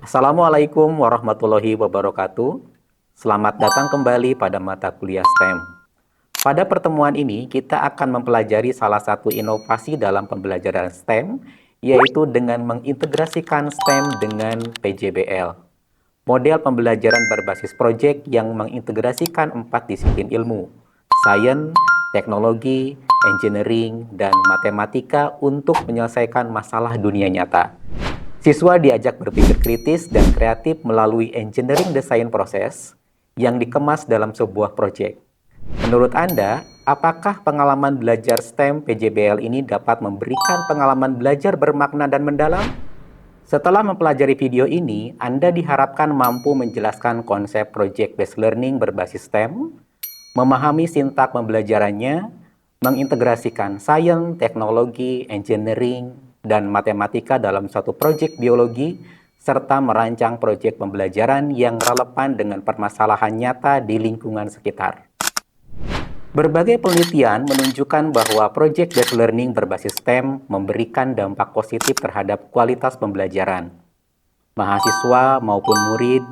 Assalamualaikum warahmatullahi wabarakatuh. Selamat datang kembali pada mata kuliah STEM. Pada pertemuan ini, kita akan mempelajari salah satu inovasi dalam pembelajaran STEM, yaitu dengan mengintegrasikan STEM dengan PJBL. Model pembelajaran berbasis proyek yang mengintegrasikan 4 disiplin ilmu, sains, teknologi, engineering, dan matematika untuk menyelesaikan masalah dunia nyata. Siswa diajak berpikir kritis dan kreatif melalui engineering design proses yang dikemas dalam sebuah proyek. Menurut Anda, apakah pengalaman belajar STEM PJBL ini dapat memberikan pengalaman belajar bermakna dan mendalam? Setelah mempelajari video ini, Anda diharapkan mampu menjelaskan konsep project based learning berbasis STEM, memahami sintak pembelajarannya, mengintegrasikan sains, teknologi, engineering, dan matematika dalam suatu proyek biologi, serta merancang proyek pembelajaran yang relevan dengan permasalahan nyata di lingkungan sekitar. Berbagai penelitian menunjukkan bahwa project based learning berbasis STEM memberikan dampak positif terhadap kualitas pembelajaran. Mahasiswa maupun murid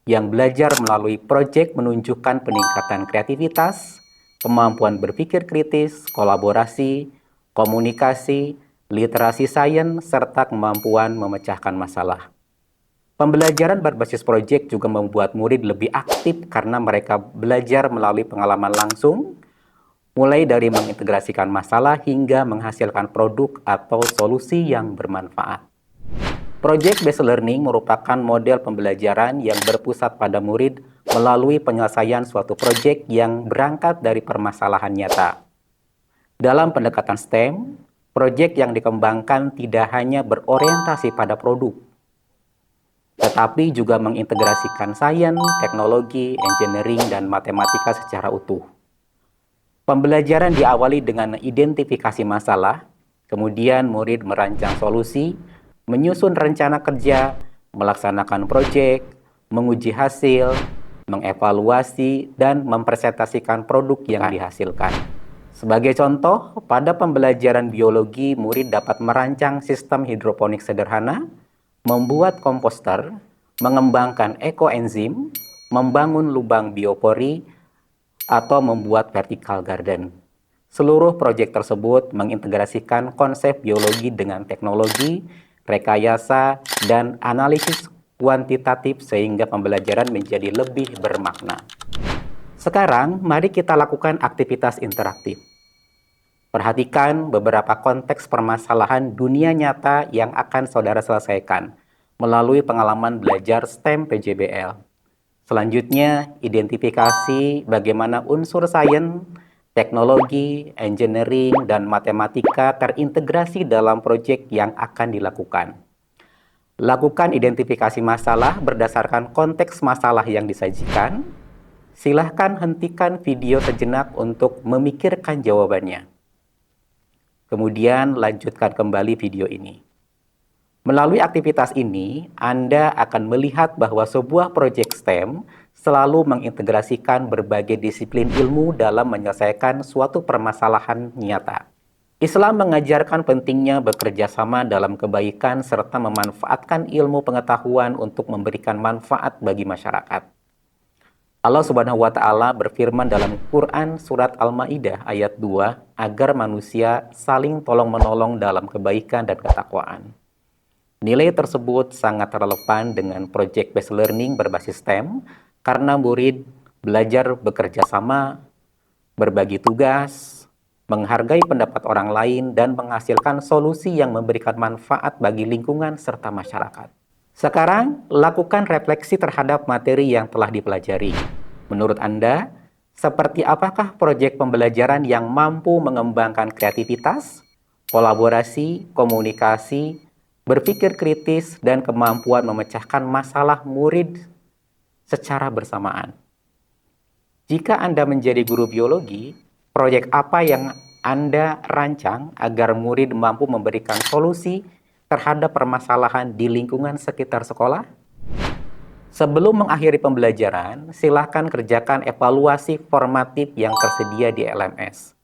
yang belajar melalui proyek menunjukkan peningkatan kreativitas, kemampuan berpikir kritis, kolaborasi, komunikasi, literasi sains, serta kemampuan memecahkan masalah. Pembelajaran berbasis proyek juga membuat murid lebih aktif karena mereka belajar melalui pengalaman langsung, mulai dari mengintegrasikan masalah hingga menghasilkan produk atau solusi yang bermanfaat. Project based learning merupakan model pembelajaran yang berpusat pada murid melalui penyelesaian suatu proyek yang berangkat dari permasalahan nyata. Dalam pendekatan STEM, proyek yang dikembangkan tidak hanya berorientasi pada produk, tetapi juga mengintegrasikan sains, teknologi, engineering, dan matematika secara utuh. Pembelajaran diawali dengan identifikasi masalah, kemudian murid merancang solusi, menyusun rencana kerja, melaksanakan proyek, menguji hasil, mengevaluasi, dan mempresentasikan produk yang dihasilkan. Sebagai contoh, pada pembelajaran biologi, murid dapat merancang sistem hidroponik sederhana, membuat komposter, mengembangkan ekoenzim, membangun lubang biopori, atau membuat vertical garden. Seluruh proyek tersebut mengintegrasikan konsep biologi dengan teknologi, rekayasa, dan analisis kuantitatif sehingga pembelajaran menjadi lebih bermakna. Sekarang, mari kita lakukan aktivitas interaktif. Perhatikan beberapa konteks permasalahan dunia nyata yang akan saudara selesaikan melalui pengalaman belajar STEM PJBL. Selanjutnya, identifikasi bagaimana unsur sains, teknologi, engineering, dan matematika terintegrasi dalam proyek yang akan dilakukan. Lakukan identifikasi masalah berdasarkan konteks masalah yang disajikan. Silahkan hentikan video sejenak untuk memikirkan jawabannya. Kemudian lanjutkan kembali video ini. Melalui aktivitas ini, Anda akan melihat bahwa sebuah proyek STEM selalu mengintegrasikan berbagai disiplin ilmu dalam menyelesaikan suatu permasalahan nyata. Islam mengajarkan pentingnya bekerja sama dalam kebaikan serta memanfaatkan ilmu pengetahuan untuk memberikan manfaat bagi masyarakat. Allah Subhanahu wa Ta'ala berfirman dalam Quran Surat Al-Ma'idah ayat 2 agar manusia saling tolong-menolong dalam kebaikan dan ketakwaan. Nilai tersebut sangat relevan dengan project based learning berbasis STEM karena murid belajar bekerja sama, berbagi tugas, menghargai pendapat orang lain, dan menghasilkan solusi yang memberikan manfaat bagi lingkungan serta masyarakat. Sekarang, lakukan refleksi terhadap materi yang telah dipelajari. Menurut Anda, seperti apakah proyek pembelajaran yang mampu mengembangkan kreativitas, kolaborasi, komunikasi, berpikir kritis, dan kemampuan memecahkan masalah murid secara bersamaan? Jika Anda menjadi guru biologi, proyek apa yang Anda rancang agar murid mampu memberikan solusi terhadap permasalahan di lingkungan sekitar sekolah? Sebelum mengakhiri pembelajaran, silakan kerjakan evaluasi formatif yang tersedia di LMS.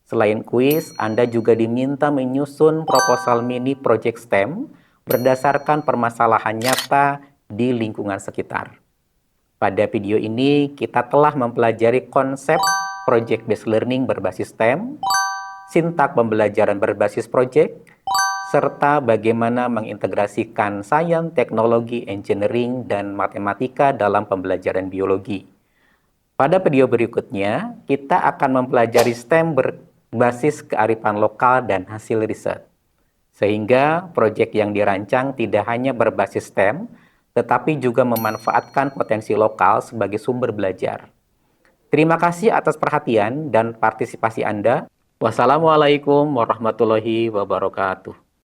Selain kuis, Anda juga diminta menyusun proposal mini project STEM berdasarkan permasalahan nyata di lingkungan sekitar. Pada video ini, kita telah mempelajari konsep project-based learning berbasis STEM, sintak pembelajaran berbasis project, serta bagaimana mengintegrasikan sains, teknologi, engineering, dan matematika dalam pembelajaran biologi. Pada video berikutnya, kita akan mempelajari STEM berbasis kearifan lokal dan hasil riset. Sehingga proyek yang dirancang tidak hanya berbasis STEM, tetapi juga memanfaatkan potensi lokal sebagai sumber belajar. Terima kasih atas perhatian dan partisipasi Anda. Wassalamualaikum warahmatullahi wabarakatuh.